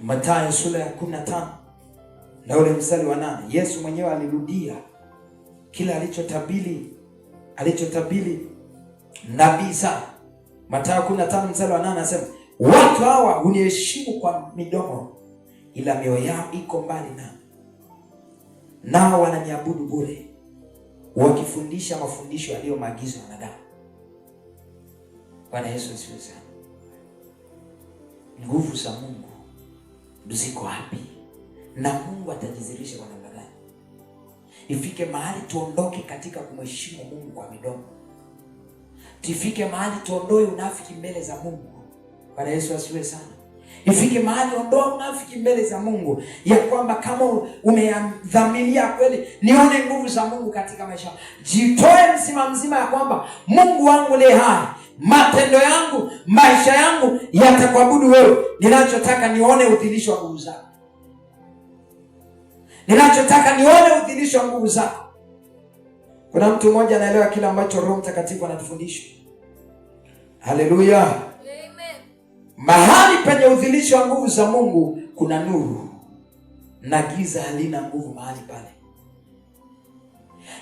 Mathayo sura ya 15 na ule mstari wa 8. Yesu mwenyewe alirudia kila alichotabiri nabii Isaya. Mathayo 15 mstari wa 8 anasema, watu hawa huniheshimu kwa midomo, ila mioyo yao iko mbali nami. Nao wananiabudu bure, wakifundisha mafundisho yaliyo maagizo ya wanadamu. Bwana Yesu asifiwe sana. Nguvu za Mungu ziko wapi? Na Mungu atajizirisha kwa namna gani? Ifike mahali tuondoke katika kumheshimu Mungu kwa midomo. Tifike mahali tuondoe unafiki mbele za Mungu. Bwana Yesu asifiwe sana. Ifike mahali ondoa unafiki mbele za Mungu, ya kwamba kama umedhamiria kweli nione nguvu za Mungu katika maisha, jitoe mzima ya kwamba Mungu wangu le hai, matendo yangu, maisha yangu yatakuabudu wewe. Ninachotaka nione udhihirisho wa nguvu zako. Ninachotaka nione udhihirisho wa nguvu zako. Kuna mtu mmoja anaelewa kila ambacho Roho Mtakatifu anatufundisha. Haleluya. Amen. Mahali penye udhihirisho wa nguvu za Mungu kuna nuru, na giza halina nguvu mahali pale.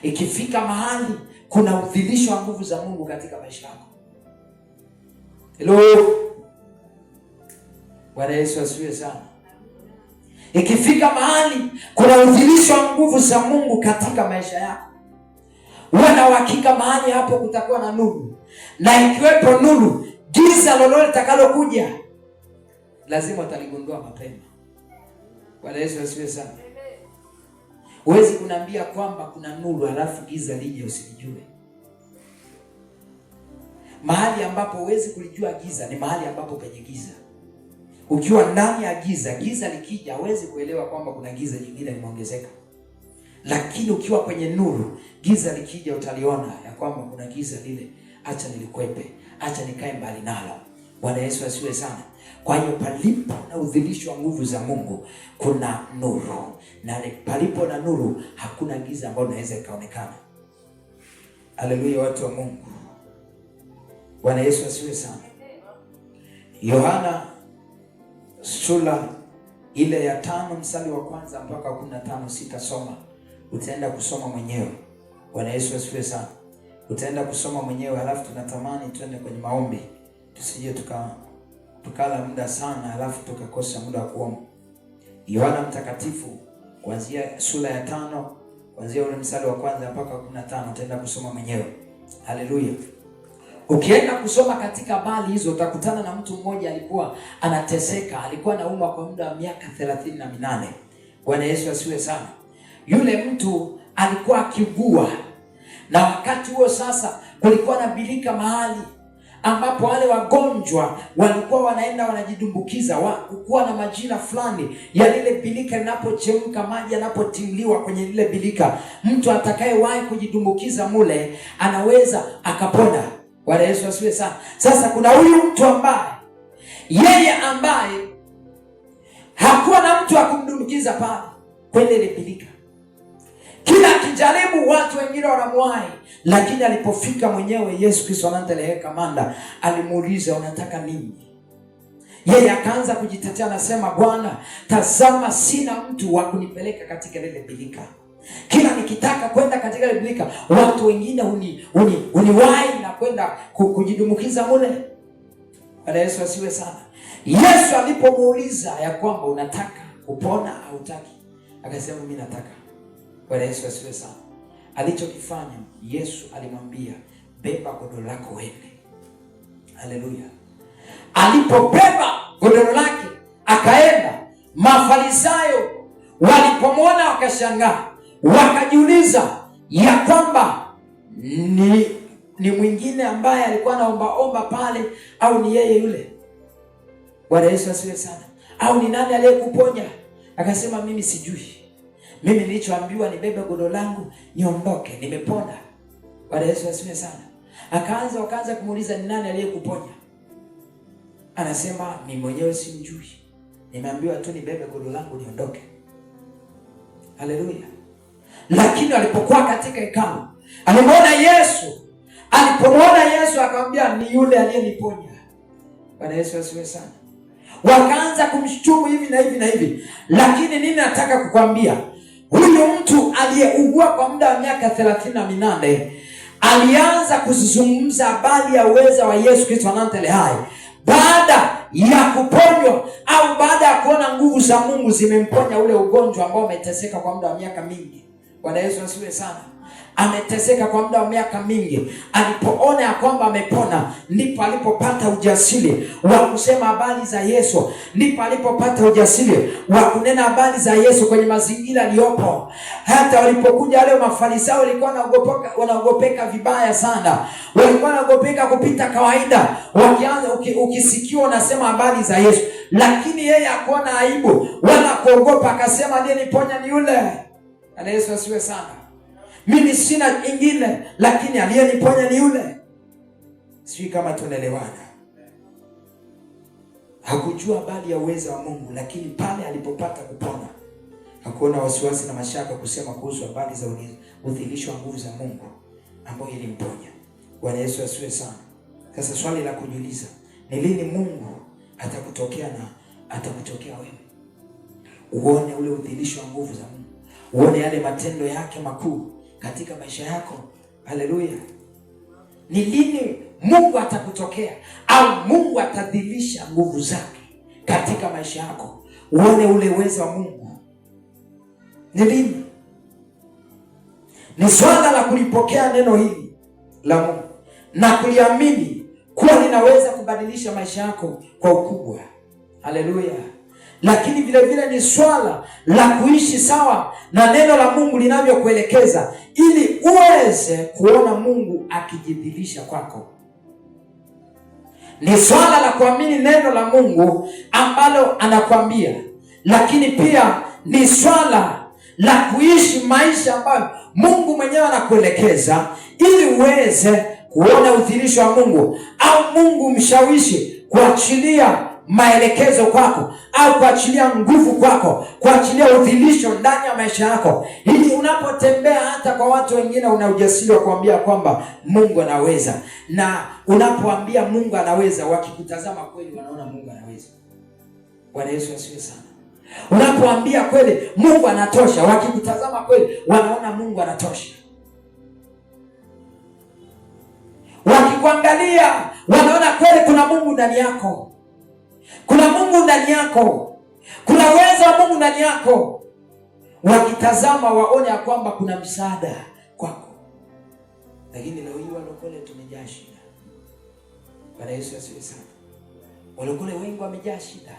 Ikifika mahali kuna udhihirisho wa nguvu za Mungu katika maisha yako. Hello. Bwana Yesu asifiwe sana. Ikifika mahali kuna udhihirisho wa nguvu za Mungu katika maisha yako, wana uhakika mahali hapo kutakuwa na nuru, na ikiwepo nuru, giza lolote litakalokuja lazima utaligundua mapema. Bwana Yesu asifiwe sana. Huwezi kuniambia kwamba kuna nuru halafu giza lije usijue. Mahali ambapo huwezi kulijua giza ni mahali ambapo penye giza. Ukiwa ndani ya giza likija huwezi kuelewa kwamba kuna giza jingine limeongezeka. Lakini ukiwa kwenye nuru, giza likija utaliona ya kwamba kuna giza lile, acha nilikwepe, acha nikae mbali nalo. Bwana Yesu asifiwe sana. Kwa hiyo palipo na udhihirisho wa nguvu za Mungu kuna nuru, na palipo na nuru hakuna giza ambalo linaweza ikaonekana. Haleluya, watu wa Mungu. Bwana Yesu asifiwe sana. Yohana sura ile ya 5 mstari wa 1 mpaka 15 sitasoma. Utaenda kusoma mwenyewe. Bwana Yesu asifiwe sana. Utaenda kusoma mwenyewe, halafu tunatamani tuende kwenye maombi. Tusije tukala muda sana halafu tukakosa muda wa kuomba. Yohana mtakatifu kuanzia sura ya 5 kuanzia ule mstari wa 1 mpaka 15 utaenda kusoma mwenyewe. Haleluya. Ukienda kusoma katika habari hizo utakutana na mtu mmoja alikuwa anateseka, alikuwa anaumwa kwa muda wa miaka 38. Bwana Yesu asifiwe sana. Yule mtu alikuwa akigua, na wakati huo sasa kulikuwa na bilika mahali ambapo wale wagonjwa walikuwa wanaenda wanajidumbukiza. Kulikuwa na majira fulani ya lile bilika linapochemka, maji yanapotimliwa kwenye lile bilika, mtu atakayewahi kujidumbukiza mule anaweza akapona. Bwana Yesu asifiwe sana. Sasa kuna huyu mtu ambaye hakuwa na mtu akumdumbukiza pale kwenye ile bilika. Kila akijaribu watu wengine wanamwahi, lakini alipofika mwenyewe Yesu Kristo anateleheka manda, alimuuliza unataka nini? Yeye akaanza kujitetea, anasema Bwana, tazama sina mtu wa kunipeleka katika lile bilika. Kila nikitaka kwenda katika ile bilika watu wengine uniwahi na kwenda kujidumukiza mule. Bwana Yesu asiwe sana. Yesu alipomuuliza ya kwamba unataka kupona au hutaki, akasema mimi nataka. Bwana Yesu asiwe sana. Alichokifanya Yesu alimwambia beba godoro lako uende. Haleluya. Alipobeba godoro lake akaenda, Mafarisayo walipomwona wakashangaa, wakajiuliza ya kwamba ni mwingine ambaye alikuwa anaomba pale, au ni yeye yule. Bwana Yesu asiwe sana. Au ni nani aliyekuponya? Akasema mimi sijui. Mimi nilichoambiwa nibebe godoro langu niondoke, nimepona. Bwana Yesu asiwe sana. Wakaanza kumuuliza ni nani aliyekuponya? Anasema mimi mwenyewe simjui. Nimeambiwa tu nibebe godoro langu niondoke. Haleluya. Lakini alipokuwa katika hekalu, alipomwona Yesu akamwambia ni yule aliyeniponya. Bwana Yesu asiwe sana. wakaanza kumshutumu hivi na hivi na hivi. Lakini nini nataka kukwambia, huyu mtu aliyeugua kwa muda wa miaka 38 alianza kuzungumza habari ya uweza wa Yesu Kristo wa Nazareti hai baada ya kuponywa au baada ya kuona nguvu za Mungu zimemponya ule ugonjwa ambao umeteseka kwa muda wa miaka mingi. Bwana Yesu asifiwe sana. Ameteseka kwa muda wa miaka mingi. Alipoona ya kwamba amepona, ndipo alipopata ujasiri wa kusema habari za Yesu. Ndipo alipopata ujasiri wa kunena habari za Yesu kwenye mazingira aliyopo. Hata walipokuja wale Mafarisayo walikuwa wanaogopeka vibaya sana. Walikuwa wanaogopeka kupita kawaida. Wakianza ukisikia unasema habari za Yesu, lakini yeye hakuona aibu wala kuogopa, akasema aliyeniponya ni yule. Bwana Yesu asifiwe sana. Mimi sina ingine, lakini aliyeniponya ni yule. Sijui kama tunaelewana. Hakujua habari ya uwezo wa Mungu, lakini pale alipopata kupona hakuona wasiwasi na mashaka kusema kuhusu habari za udhihirisho wa nguvu za Mungu ambao ilimponya. Bwana Yesu asifiwe sana. Sasa swali la kujiuliza, ni lini Mungu atakutokea na atakutokea wewe? Uone ule udhihirisho wa nguvu za Mungu. Uone yale matendo yake makuu katika maisha yako. Haleluya. Ni lini Mungu atakutokea au Mungu atadhihirisha nguvu zake katika maisha yako? Uone ule uwezo wa Mungu. Ni lini? Ni swala la kulipokea neno hili la Mungu na kuliamini kuwa linaweza kubadilisha maisha yako kwa ukubwa. Haleluya. Lakini vile vile ni swala la kuishi sawa na neno la Mungu linavyokuelekeza ili uweze kuona Mungu akijidhihirisha kwako. Ni swala la kuamini neno la Mungu ambalo anakuambia, lakini pia ni swala la kuishi maisha ambayo Mungu mwenyewe anakuelekeza ili uweze kuona udhihirisho wa Mungu au Mungu mshawishi kuachilia maelekezo kwako au kuachilia nguvu kwako, kuachilia udhihirisho ndani ya maisha yako, ili unapotembea hata kwa watu wengine una ujasiri wa kuambia kwamba Mungu anaweza. Na unapoambia Mungu anaweza, wakikutazama kweli wanaona Mungu anaweza. Bwana Yesu asifiwe sana. Unapoambia kweli Mungu anatosha, wakikutazama kweli wanaona Mungu anatosha. Wakikuangalia wanaona kweli kuna Mungu ndani yako. Kuna Mungu ndani yako. Kuna uwezo wa Mungu ndani yako. Wakitazama waone ya kwamba kuna msaada kwako. Lakini leo hii walokole tumejaa shida. Bwana Yesu asifiwe sana. Walokole wengi wamejaa shida.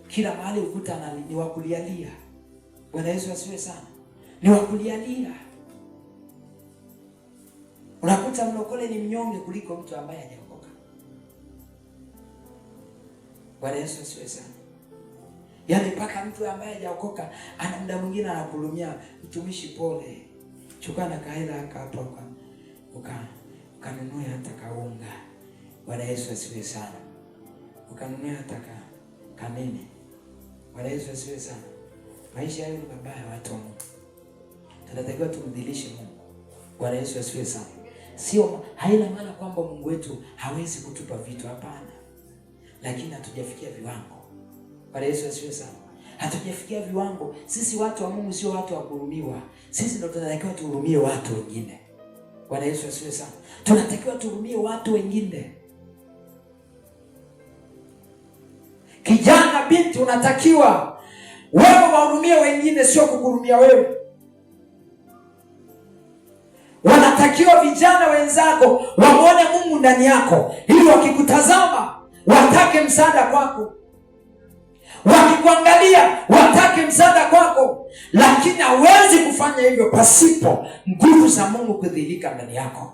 Kila mahali ukuta ni wakulialia. Bwana Yesu asifiwe sana. Ni wakulialia. Unakuta mlokole ni mnyonge kuliko mtu ambaye hajaokoka. Bwana Yesu asifiwe sana. Yaani mpaka mtu ambaye hajaokoka ana muda mwingine anakulumia, mtumishi pole, chukua na kaela hapa ukanunue hata kaunga. Bwana Yesu asifiwe sana. Ukanunue hata kanini. Bwana Yesu asifiwe sana. Maisha hayo ni mabaya watu wa Mungu. Tunatakiwa tumdhihirishe Mungu. Bwana Yesu asifiwe sana. Sio, haina maana kwamba Mungu wetu hawezi kutupa vitu, hapana. Lakini hatujafikia viwango. Bwana Yesu asifiwe sana. Hatujafikia viwango. Sisi watu wa Mungu sio watu wa kuhurumiwa. Sisi ndio tunatakiwa tuhurumie watu wengine. Bwana Yesu asifiwe sana. Tunatakiwa tuhurumie watu wengine. Kijana, binti, unatakiwa wewe wahurumie wengine, sio kukuhurumia wewe. Wanatakiwa vijana wenzako wamuone Mungu ndani yako ili wakikutazama watake msaada kwako. Wakikuangalia watake msaada kwako. Lakini hawezi kufanya hivyo pasipo nguvu za Mungu kudhihirika ndani yako.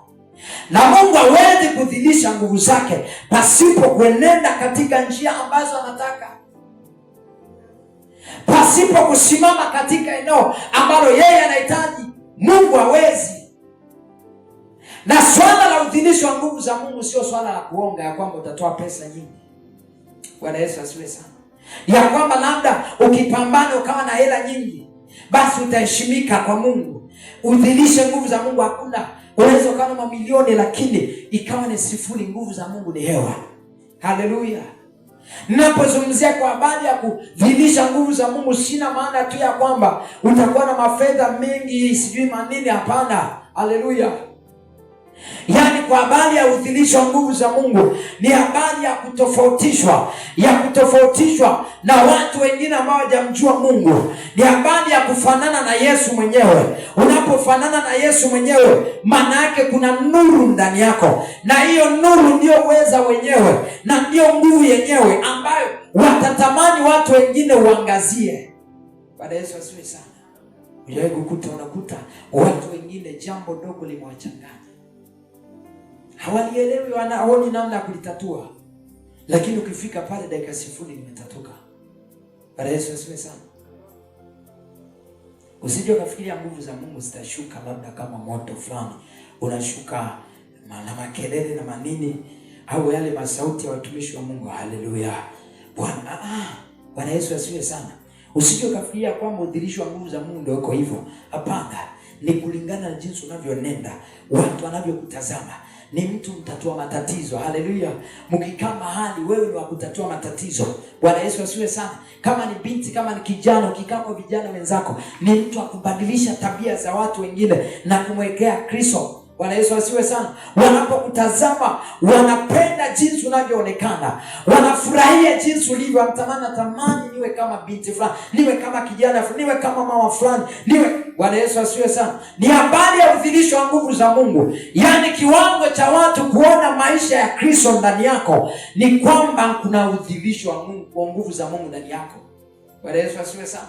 Na Mungu hawezi kudhihirisha nguvu zake pasipo kuenenda katika njia ambazo anataka. Pasipo kusimama katika eneo ambalo yeye anahitaji. Mungu hawezi. Na swala la udhihirisho wa nguvu za Mungu sio swala la kuonga ya kwamba utatoa pesa nyingi. Bwana Yesu asifiwe sana. Ya kwamba labda ukipambana ukawa na hela nyingi, basi utaheshimika kwa Mungu. Udhihirishe nguvu za Mungu hakuna. Unaweza ukawa na mamilioni lakini ikawa ni sifuri. Nguvu za Mungu ni hewa. Haleluya. Ninapozungumzia kwa habari ya kudhihirisha nguvu za Mungu, sina maana tu ya kwamba utakuwa na mafedha mengi sijui manini, hapana. Haleluya. Yaani kwa habari ya udhihirisho wa nguvu za Mungu ni habari ya kutofautishwa na watu wengine ambao hawajamjua Mungu. Ni habari ya kufanana na Yesu mwenyewe. Unapofanana na Yesu mwenyewe, maana yake kuna nuru ndani yako, na hiyo nuru ndio uweza wenyewe na ndio nguvu yenyewe ambayo watatamani watu wengine uangazie. Bwana Yesu asifiwe sana. Unawahi unakuta watu wengine jambo dogo limewachanganya, hawalielewi, wanaoni namna ya kulitatua, lakini ukifika pale dakika sifuri limetatuka. Bwana Yesu asifiwe sana. Usije ukafikiria nguvu za Mungu zitashuka labda kama moto fulani unashuka na makelele na manini au yale masauti ya watumishi wa Mungu. Haleluya. Bwana Yesu asifiwe sana. Usije ukafikiria kwamba udhihirisho wa nguvu za Mungu ndio uko hivyo. Hapana, ni kulingana na jinsi unavyonenda, watu wanavyokutazama. Ni mtu mtatua matatizo. Haleluya. Mkikaa mahali wewe ni wa kutatua matatizo. Bwana Yesu asifiwe sana. Kama ni binti, kama ni kijana, ukikaa kwa vijana wenzako, ni mtu wa kubadilisha tabia za watu wengine na kumwekea Kristo. Bwana Yesu asifiwe sana. Wanapokutazama wanapenda jinsi unavyoonekana, wanafurahia jinsi ulivyo. Natamani niwe kama binti fulani, niwe kama kijana fulani, niwe kama mama fulani, niwe. Bwana Yesu asifiwe sana. Ni habari ya udhihirisho wa nguvu za Mungu, yaani kiwango cha watu kuona maisha ya Kristo ndani yako, ni kwamba kuna udhihirisho wa Mungu, wa nguvu za Mungu ndani yako. Bwana Yesu asifiwe sana.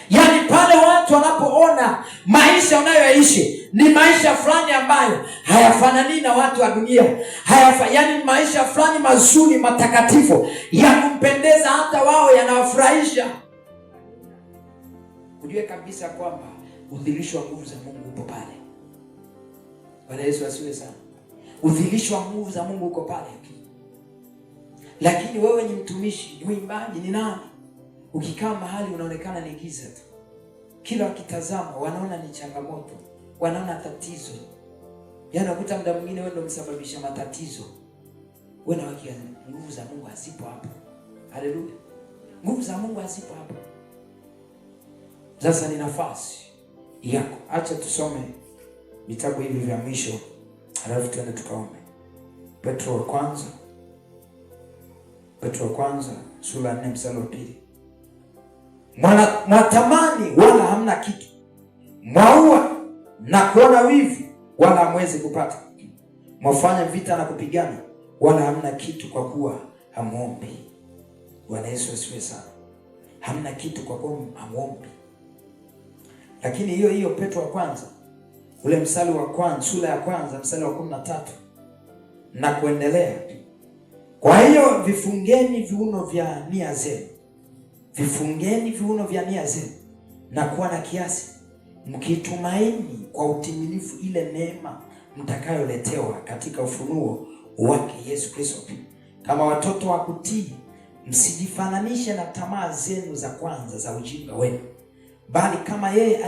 Yaani pale watu wanapoona maisha unayoishi ni maisha fulani ambayo hayafanani na watu wa dunia, yaani maisha fulani mazuri, matakatifu, ya kumpendeza hata wao, yanawafurahisha, ujue kabisa kwamba udhihirisho wa nguvu za Mungu upo pale. Bwana Yesu asifiwe sana. Udhihirisho wa nguvu za Mungu uko pale. Lakini wewe ni mtumishi, mwimbaji, ni nani? Ukikaa mahali unaonekana ni giza tu. Kila wakitazama wanaona ni changamoto, wanaona tatizo. Yaani unakuta muda mwingine wewe ndio msababisha matatizo. Wewe na wakia nguvu za Mungu hazipo hapo. Haleluya. Nguvu za Mungu hazipo hapo. Sasa ni nafasi yako. Acha tusome vitabu hivi vya mwisho, halafu tuende tukaombe. Petro wa kwanza sura 4 mstari wa 2. Mwatamani wala hamna kitu, mwaua na kuona wivu wala hamwezi kupata, mwafanya vita na kupigana wala hamna kitu kwa kuwa hamuombi. Bwana Yesu asifiwe sana. Hamna kitu kwa kuwa hamuombi. Lakini hiyo Petro wa kwanza ule mstari wa kwanza, sura ya kwanza mstari wa 13 na kuendelea. Kwa hiyo vifungeni viuno vya nia zenu, vifungeni viuno vya nia zenu na kuwa na kiasi, mkitumaini kwa utimilifu ile neema mtakayoletewa katika ufunuo wake Yesu Kristo. Kama watoto wa kutii, msijifananishe na tamaa zenu za kwanza za ujinga wenu, bali kama yeye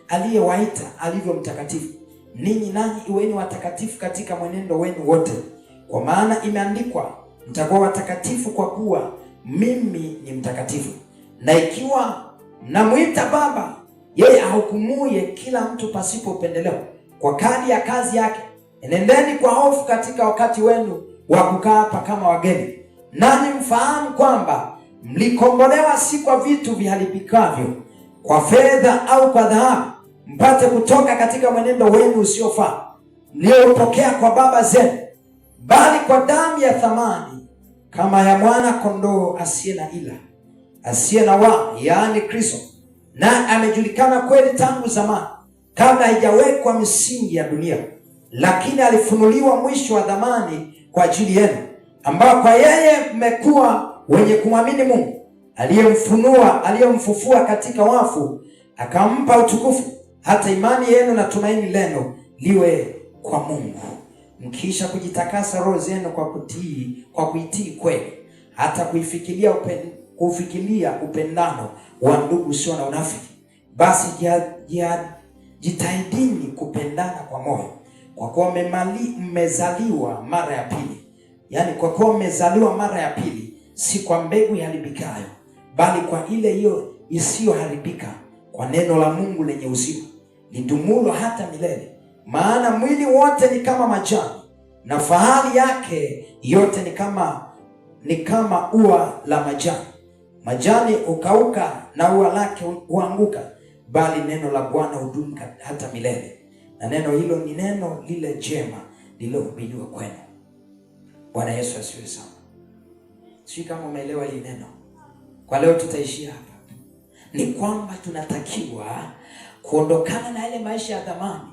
aliyewaita alivyo mtakatifu, ninyi nanyi iweni watakatifu katika mwenendo wenu wote. Kwa maana imeandikwa, mtakuwa watakatifu kwa kuwa mimi ni mtakatifu. Na ikiwa mnamuita Baba yeye ahukumuye kila mtu pasipo upendeleo kwa kadri ya kazi yake, enendeni kwa hofu katika wakati wenu wa kukaa hapa kama wageni, nanyi mfahamu kwamba mlikombolewa si kwa vitu viharibikavyo, kwa fedha au kwa dhahabu, mpate kutoka katika mwenendo wenu usiofaa mlioupokea kwa baba zenu, bali kwa damu ya thamani kama ya mwana kondoo asiye na ila, asiye na wa, yaani Kristo, na amejulikana kweli tangu zamani, kabla haijawekwa misingi ya dunia, lakini alifunuliwa mwisho wa dhamani kwa ajili yenu, ambao kwa yeye mmekuwa wenye kumwamini Mungu, aliyemfufua katika wafu, akampa utukufu, hata imani yenu na tumaini lenu liwe kwa Mungu, mkiisha kujitakasa roho zenu kwa kuitii kweli, hata kufikiria upendano wa ndugu usio na unafiki. Basi jitahidini kupendana kwa moyo, kwa kuwa mmezaliwa mara ya pili. Yaani kwa kuwa mmezaliwa mara ya pili, si kwa mbegu iharibikayo, bali kwa ile hiyo isiyoharibika, kwa neno la Mungu lenye uzima lidumulo hata milele. Maana mwili wote ni kama majani, na fahari yake yote ni kama ua la majani. Majani ukauka na ua lake huanguka, bali neno la Bwana hudumu hata milele. Na neno hilo ni neno lile jema lililohubiriwa kwenu. Bwana Yesu asifiwe sana. Sio kama umeelewa hili neno. Kwa leo tutaishia hapa. Ni kwamba tunatakiwa kuondokana na ile maisha ya dhamani,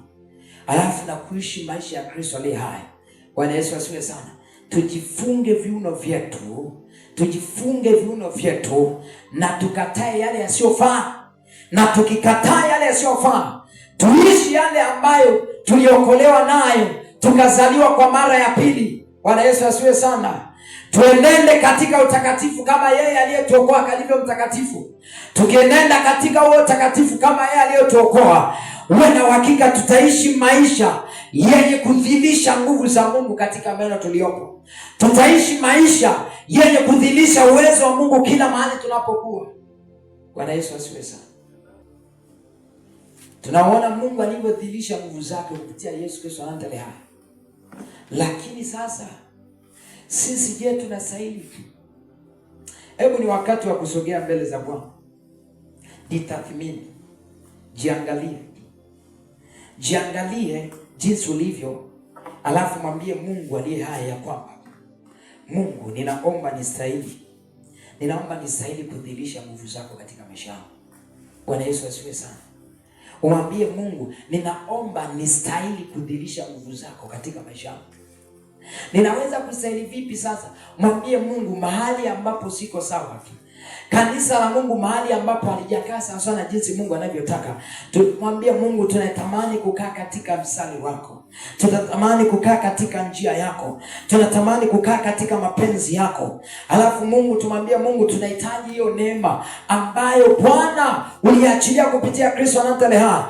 alafu na kuishi maisha ya Kristo aliye hai. Bwana Yesu asifiwe sana. Tujifunge viuno vyetu na tukatae yale yasiyofaa. Na tukikataa yale yasiyofaa, tuishi yale ambayo tuliokolewa nayo, tukazaliwa kwa mara ya pili. Bwana Yesu asifiwe sana. Tuenende katika utakatifu kama yeye aliyetuokoa kalivyo mtakatifu. Tukienenda katika huo utakatifu kama yeye aliyetuokoa, uwe na uhakika tutaishi maisha yenye kudhihirisha nguvu za Mungu katika maeneo tuliyopo. Tutaishi maisha yenye kudhihirisha uwezo wa Mungu kila mahali tunapokuwa. Bwana Yesu asifiwe sana. Tunaona Mungu alivyodhihirisha nguvu zake kupitia Yesu Kristo anatele hai. Lakini sasa sisi je, tunastahili? Hebu ni wakati wa kusogea mbele za Bwana. Jitathmini, jiangalie jinsi ulivyo, alafu mwambie Mungu aliye hai ya kwamba Mungu, ninaomba nistahili kudhihirisha nguvu zako katika maisha yangu. Bwana Yesu asifiwe sana. Umwambie Mungu, ninaomba nistahili kudhihirisha nguvu zako katika maisha yangu. Ninaweza kustahili vipi sasa? Mwambie Mungu mahali ambapo siko sawa. Kanisa la Mungu mahali ambapo halijakaa sawa sana jinsi Mungu anavyotaka. Tumwambie Mungu, tunatamani kukaa katika mstari wako. Tunatamani kukaa katika njia yako. Tunatamani kukaa katika mapenzi yako. Alafu Mungu, tumwambie Mungu, tunahitaji hiyo neema ambayo Bwana uliachilia kupitia Kristo anatele hai.